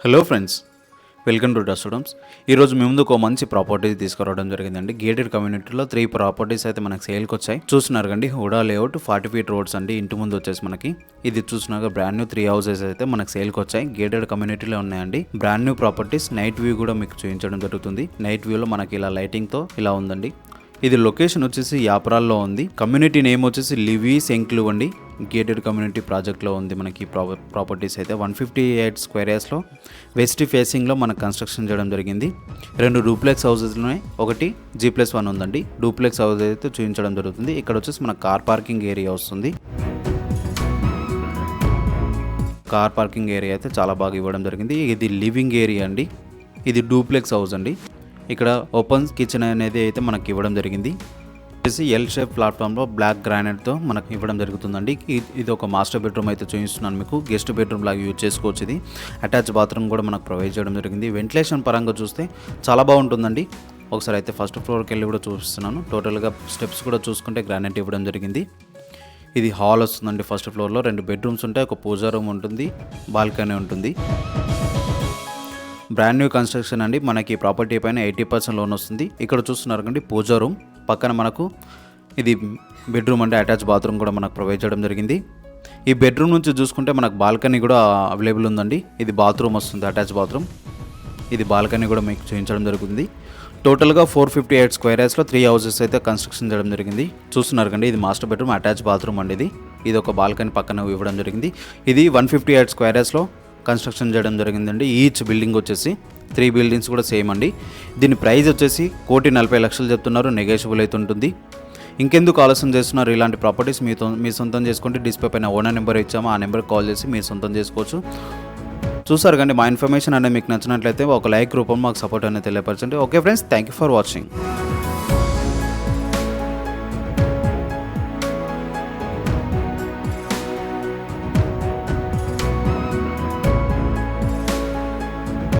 Hello friends, welcome to students. ఈరోజు మీ ముందుకు ఒక మంచి ప్రాపర్టీ తీసుకురావడం జరిగిందండి. గేటెడ్ కమ్యూనిటీలో 3 ప్రాపర్టీస్ అయితే మనకు సేల్కి వచ్చాయి. చూస్తున్నారు కండి, హుడా లేఅవుట్ 40 ఫీట్ రోడ్స్ అండి. ఇంటి ముందు వచ్చేసి మనకి ఇది చూసినాక బ్రాండ్ న్యూ 3 హౌసెస్ అయితే మనకు సేల్కి వచ్చాయి. గేటెడ్ కమ్యూనిటీలో ఉన్నాయండి. Brand new properties. Night view కూడా మీకు చూపించడం జరుగుతుంది. నైట్ వ్యూలో మనకి ఇలా లైటింగ్తో ఇలా ఉందండి. ఇది లొకేషన్ వచ్చేసి యాపరాల్లో ఉంది. కమ్యూనిటీ నేమ్ వచ్చేసి లివీ సెంక్లు అండి. గేటెడ్ కమ్యూనిటీ ప్రాజెక్ట్లో ఉంది మనకి ప్రాపర్టీస్ అయితే 158 స్క్వేర్ యార్డ్స్లో వెస్ట్ ఫేసింగ్లో మనకు కన్స్ట్రక్షన్ చేయడం జరిగింది. 2 డూప్లెక్స్ హౌసెస్లోనే ఒకటి G+1 ఉందండి. డూప్లెక్స్ హౌస్ అయితే చూపించడం జరుగుతుంది. ఇక్కడ వచ్చేసి మన కార్ పార్కింగ్ ఏరియా వస్తుంది. కార్ పార్కింగ్ ఏరియా అయితే చాలా బాగా ఇవ్వడం జరిగింది. ఇది లివింగ్ ఏరియా అండి. ఇది డూప్లెక్స్ హౌస్ అండి. ఇక్కడ ఓపెన్ కిచెన్ అనేది అయితే మనకి ఇవ్వడం జరిగింది. ఎల్ షేప్ ప్లాట్ఫామ్లో బ్లాక్ గ్రానైట్తో మనకు ఇవ్వడం జరుగుతుందండి. ఇది ఒక మాస్టర్ బెడ్రూమ్ అయితే చూపిస్తున్నాను మీకు. గెస్ట్ బెడ్రూమ్ లాగా యూజ్ చేసుకోవచ్చు. ఇది అటాచ్ బాత్రూమ్ కూడా మనకు ప్రొవైడ్ చేయడం జరిగింది. వెంటిలేషన్ పరంగా చూస్తే చాలా బాగుంటుందండి. ఒకసారి అయితే ఫస్ట్ ఫ్లోర్కి వెళ్ళి కూడా చూపిస్తున్నాను. టోటల్గా స్టెప్స్ కూడా చూసుకుంటే గ్రానైట్ ఇవ్వడం జరిగింది. ఇది హాల్ వస్తుందండి. ఫస్ట్ ఫ్లోర్లో 2 బెడ్రూమ్స్ ఉంటాయి. ఒక పూజా రూమ్ ఉంటుంది, బాల్కనీ ఉంటుంది. బ్రాండ్ న్యూ కన్స్ట్రక్షన్ అండి. మనకి ప్రాపర్టీ పైన 80% లోన్ వస్తుంది. ఇక్కడ చూస్తున్నారు కండి, పూజా రూమ్ పక్కన మనకు ఇది బెడ్రూమ్ అంటే అటాచ్ బాత్రూమ్ కూడా మనకు ప్రొవైడ్ చేయడం జరిగింది. ఈ బెడ్రూమ్ నుంచి చూసుకుంటే మనకు బాల్కనీ కూడా అవైలబుల్ ఉందండి. ఇది బాత్రూమ్ వస్తుంది, అటాచ్ బాత్రూమ్. ఇది బాల్కనీ కూడా మీకు చూపించడం జరుగుతుంది. టోటల్గా 458 స్క్వేర్ యార్డ్స్లో 3 హౌసెస్ అయితే కన్స్ట్రక్షన్ చేయడం జరిగింది. చూస్తున్నారు కండి, ఇది మాస్టర్ బెడ్రూమ్, అటాచ్ బాత్రూమ్ అండి. ఇది ఒక బాల్కనీ పక్కన ఇవ్వడం జరిగింది. ఇది 158 స్క్వేర్ యార్డ్స్లో కన్స్ట్రక్షన్ చేయడం జరిగిందండి. ఈచ్ బిల్డింగ్ వచ్చేసి 3 బిల్డింగ్స్ కూడా సేమ్ అండి. దీని ప్రైస్ వచ్చేసి 1,40,00,000 చెప్తున్నారు. నెగోషియబుల్ అయితే ఉంటుంది. ఇంకెందుకు ఆలస్యం చేస్తున్నారు? ఇలాంటి ప్రాపర్టీస్ మీ సొంతం చేసుకుంటే డిస్ప్లే పైన ఓనర్ నెంబర్ ఇచ్చాము, ఆ నెంబర్కి కాల్ చేసి మీరు సొంతం చేసుకోవచ్చు. చూసారు కానీ మా ఇన్ఫర్మేషన్ అనేది మీకు నచ్చినట్లయితే ఒక లైక్ రూపంలో మాకు సపోర్ట్ అనేది తెలియపరచండి. Okay friends, thank you for watching.